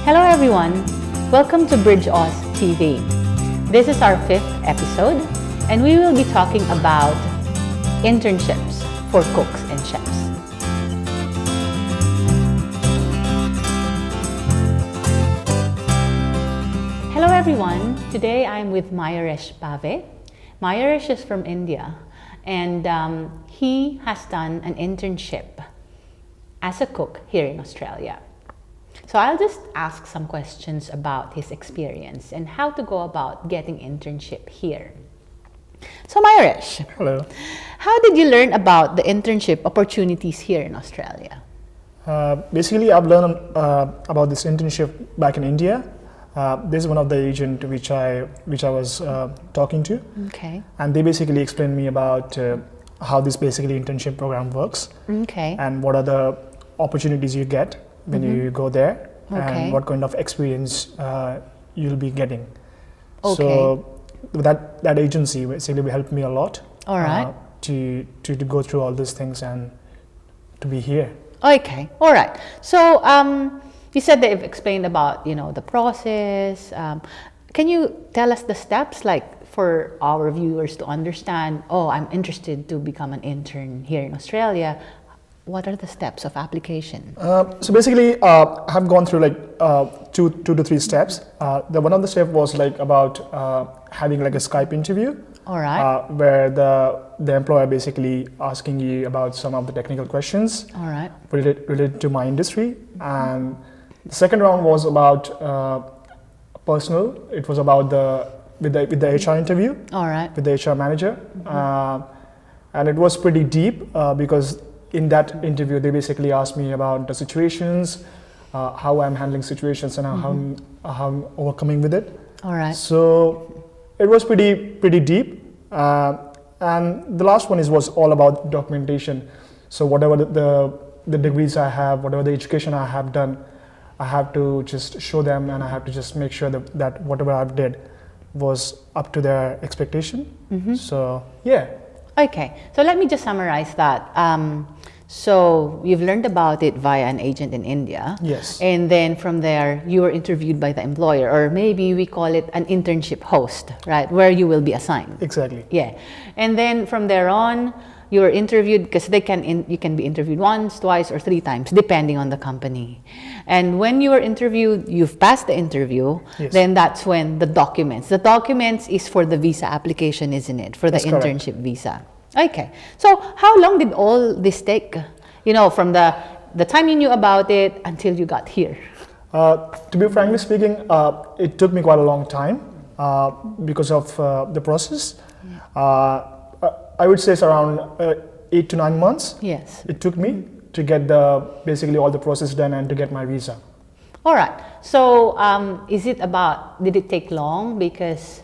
Hello everyone, welcome to Bridge Oz TV. This is our 5th episode and we will be talking about internships for cooks and chefs. Hello everyone, today I'm with Mayaresh Pave. Mayaresh is from India and he has done an internship as a cook here in Australia. So I'll just ask some questions about his experience and how to go about getting internship here. So Mayaresh, Hello. how did you learn about the internship opportunities here in Australia? Basically, I've learned about this internship back in India. This is one of the agent which I was talking to, Okay. and they basically explained me about how this basically internship program works Okay. and what are the opportunities you get when you go there, Okay. and what kind of experience you'll be getting. Okay. So that agency basically helped me a lot. All right. To go through all these things and to be here. Okay. All right. So you said they've explained about the process. Can you tell us the steps, like for our viewers to understand? Oh, I'm interested to become an intern here in Australia. What are the steps of application? So basically, I have gone through like two to three steps. The one of the step was like about having like a Skype interview. All right. Where the employer basically asking you about some of the technical questions All right. related to my industry. And the second round was about personal. It was about with the HR interview All right. with the HR manager, and it was pretty deep because in that interview they basically asked me about the situations, how I'm handling situations, and how I'm overcoming with it. All right. So it was pretty deep, and the last one was all about documentation. So whatever the degrees I have, whatever the education I have done, I have to just show them, and I have to just make sure that whatever I've did was up to their expectation. So yeah. Okay, so let me just summarize that. So you've learned about it via an agent in India. Yes. And then from there, you were interviewed by the employer, or maybe we call it an internship host, right? Where you will be assigned. Exactly. Yeah. And then from there on, you were interviewed because you can be interviewed once, twice, or 3 times, depending on the company. And when you were interviewed, you've passed the interview, Yes. then that's when the documents is for the visa application, isn't it? For the That's correct. internship visa. Okay. So how long did all this take? From the time you knew about it until you got here? To be frankly speaking, it took me quite a long time because of the process. I would say it's around 8 to 9 months. Yes. It took me to get basically all the process done and to get my visa. All right. So did it take long? Because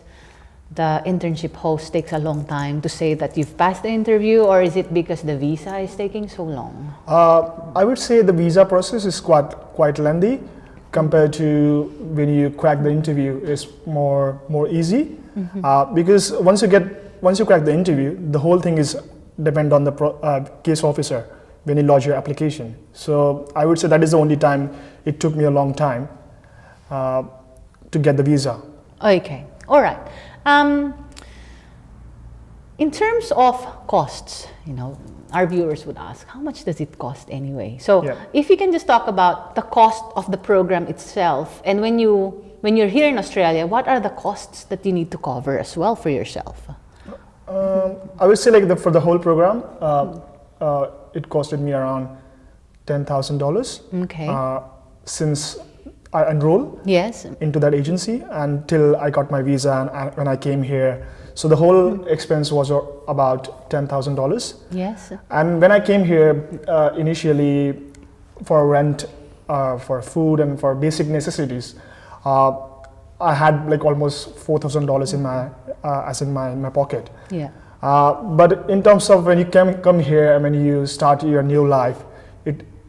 the internship host takes a long time to say that you've passed the interview, or is it because the visa is taking so long? I would say the visa process is quite lengthy compared to when you crack the interview. It's more easy because once you crack the interview, the whole thing is depend on the case officer when you lodge your application. So I would say that is the only time it took me a long time to get the visa. Okay. All right. In terms of costs, our viewers would ask, how much does it cost anyway? So Yeah. if you can just talk about the cost of the program itself, and when you're here in Australia, what are the costs that you need to cover as well for yourself? I would say like for the whole program, it costed me around $10,000 Okay. since I enrolled Yes. into that agency until I got my visa and when I came here. So the whole expense was about $10,000. Yes. And when I came here initially for rent, for food and for basic necessities, I had like almost $4,000 in my pocket. Yeah. But in terms of when you come here and when you start your new life,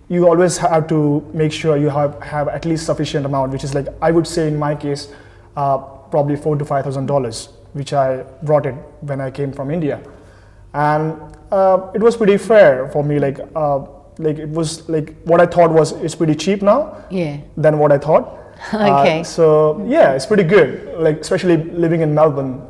you always have to make sure you have at least sufficient amount, which is like, I would say in my case, probably $4,000 to $5,000, which I brought it when I came from India. And it was pretty fair for me, like it was like what I thought was it's pretty cheap now Yeah. than what I thought. Okay. So yeah, it's pretty good. Like especially living in Melbourne,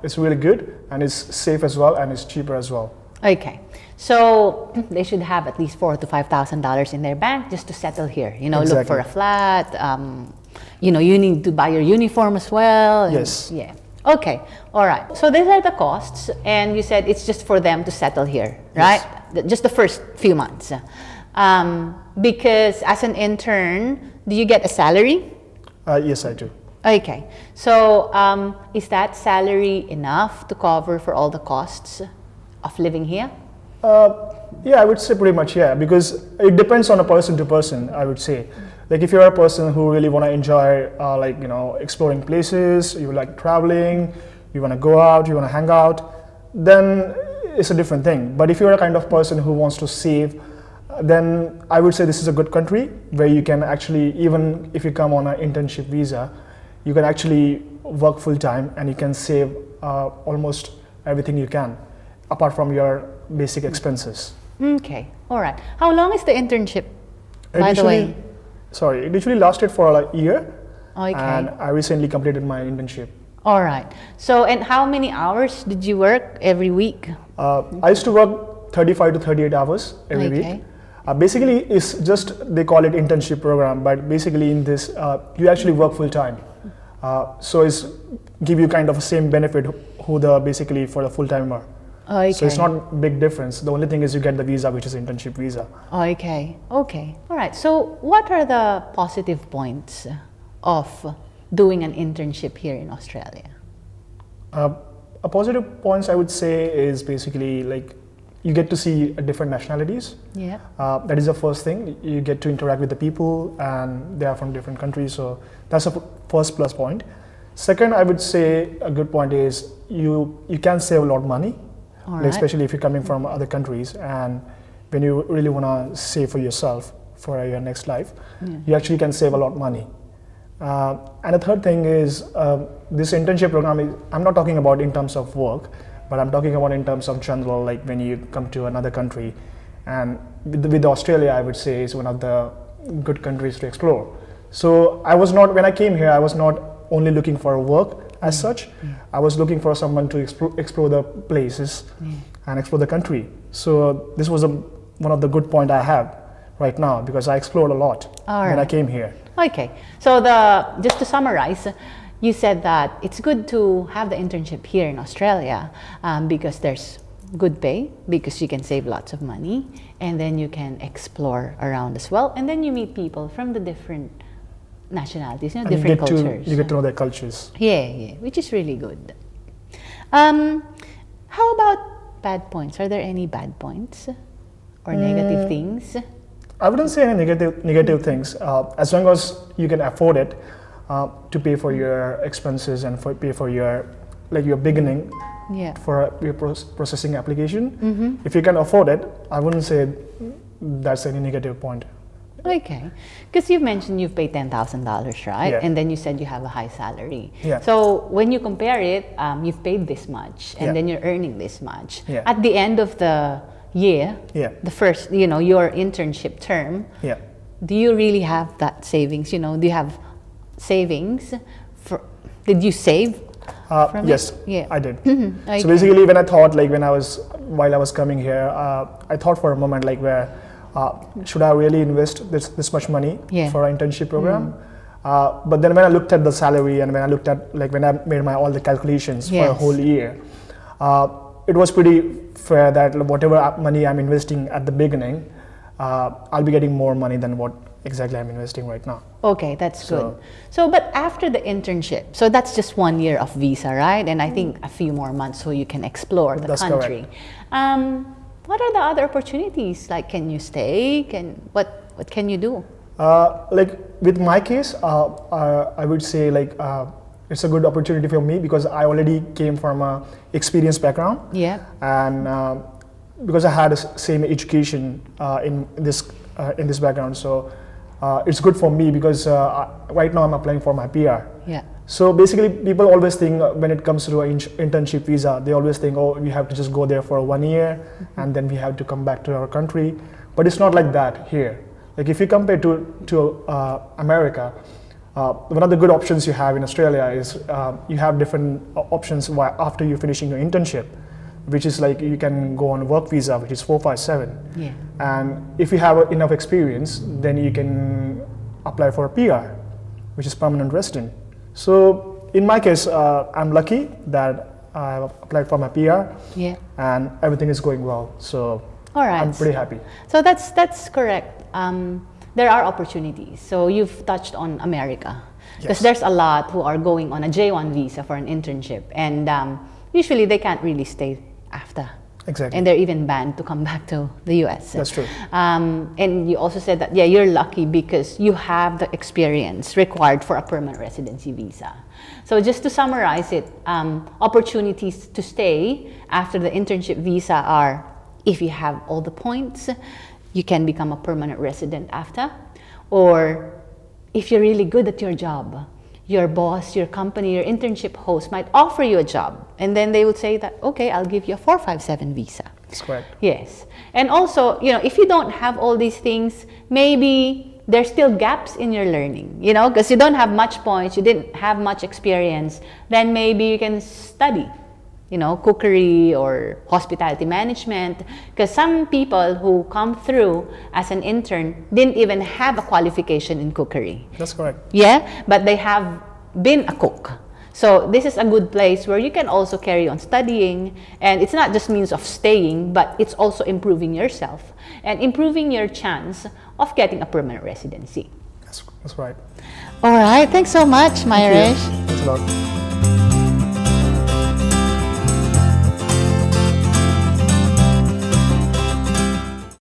it's really good and it's safe as well and it's cheaper as well. Okay. So they should have at least $4,000 to $5,000 in their bank just to settle here. You know, look for Exactly. a flat. You know, you need to buy your uniform as well. And Yes. yeah. Okay. All right. So these are the costs, and you said it's just for them to settle here, right? Just the first few months. Because as an intern, do you get a salary? Yes, I do. Okay. So is that salary enough to cover for all the costs of living here? Yeah, I would say pretty much yeah, because it depends on a person to person. I would say, like if you're a person who really want to enjoy, like you know, exploring places, you like traveling, you want to go out, you want to hang out, then it's a different thing. But if you're a kind of person who wants to save, then I would say this is a good country where you can actually, even if you come on an internship visa, you can actually work full time and you can save almost everything you can, apart from your basic expenses. Okay. All right. How long is the internship, It by the usually- way? Sorry, it usually lasted for like a year, Okay. and I recently completed my internship. All right. So, and how many hours did you work every week? I used to work 35 to 38 hours every Okay. week. Basically, it's just they call it internship program, but basically in this you actually work full time. So it's give you kind of the same benefit who the basically for the full timer. Okay. So it's not big difference. The only thing is you get the visa, which is internship visa. Okay. Okay. All right. So, what are the positive points of doing an internship here in Australia? A positive points I would say is basically like you get to see different nationalities. Yeah. That is the first thing. You get to interact with the people, and they are from different countries. So that's a first plus point. Second, I would say a good point is you can save a lot of money, All like right. especially if you're coming from other countries, and when you really want to save for yourself for your next life, you actually can save a lot of money. And the third thing is this internship program is, I'm not talking about in terms of work, but I'm talking about in terms of general, like when you come to another country. And with Australia, I would say is one of the good countries to explore. So when I came here, I was not only looking for work as such, I was looking for someone to explore the places and explore the country. So this was one of the good point I have right now, because I explored a lot All when I right. came here. Okay. So, just to summarize, you said that it's good to have the internship here in Australia because there's good pay, because you can save lots of money, and then you can explore around as well, and then you meet people from the different nationalities, And different cultures. you get to know their cultures. Yeah, which is really good. How about bad points? Are there any bad points or negative things? I wouldn't say any negative things, as long as you can afford it to pay for your expenses and pay for your beginning Yeah. for your processing application. If you can afford it, I wouldn't say that's any negative point. Okay, because you've mentioned you've paid $10,000, right? Yeah. And then you said you have a high salary. Yeah. So when you compare it, you've paid this much, and Yeah. then you're earning this much. Yeah. At the end of the year, Yeah. the first, your internship term, Yeah. do you really have that savings? Do you have savings? Did you save? From it? Yes, Yeah. I did. Okay. So basically, when I thought, while I was coming here, I thought for a moment, where should I really invest this much money Yeah. for an internship program? But then when I looked at the salary and when I looked at when I made all the calculations for a Yes. whole year, it was pretty fair that whatever money I'm investing at the beginning, I'll be getting more money than what exactly I'm investing right now. Okay, that's So- good. So, but after the internship, so that's just 1 year of visa, right? And I think a few more months so you can explore the That's country. What are the other opportunities? Like, can you stay? What can you do? With my case, I would say it's a good opportunity for me because I already came from a experienced background, Yeah. and because I had a same education in this background, so it's good for me because right now I'm applying for my PR. Yeah. So basically, people always think when it comes to an internship visa, they always think, oh, we have to just go there for 1 year and then we have to come back to our country. But it's not like that here. Like if you compare to America, one of the good options you have in Australia is you have different options after you're finishing your internship, which is like you can go on work visa, which is 457. Yeah. And if you have enough experience, then you can apply for a PR, which is permanent resident. So in my case, I'm lucky that I applied for my PR, Yeah. and everything is going well. So All right. I'm pretty happy. So that's correct. There are opportunities. So you've touched on America, because Yes. there's a lot who are going on a J1 visa for an internship, and usually they can't really stay after. Exactly. And they're even banned to come back to the US. That's true. And you also said that, yeah, you're lucky because you have the experience required for a permanent residency visa. So just to summarize it, opportunities to stay after the internship visa are, if you have all the points, you can become a permanent resident after. Or if you're really good at your job, your boss, your company, your internship host might offer you a job, and then they would say that, okay, I'll give you a 457 visa. That's correct. Yes. And also, if you don't have all these things, maybe there's still gaps in your learning, because you don't have much points, you didn't have much experience, then maybe you can study, cookery or hospitality management, because some people who come through as an intern didn't even have a qualification in cookery. That's correct. Yeah, but they have been a cook. So this is a good place where you can also carry on studying, and it's not just means of staying, but it's also improving yourself and improving your chance of getting a permanent residency. That's right. All right, thanks so much, Mayuresh. Thanks a lot.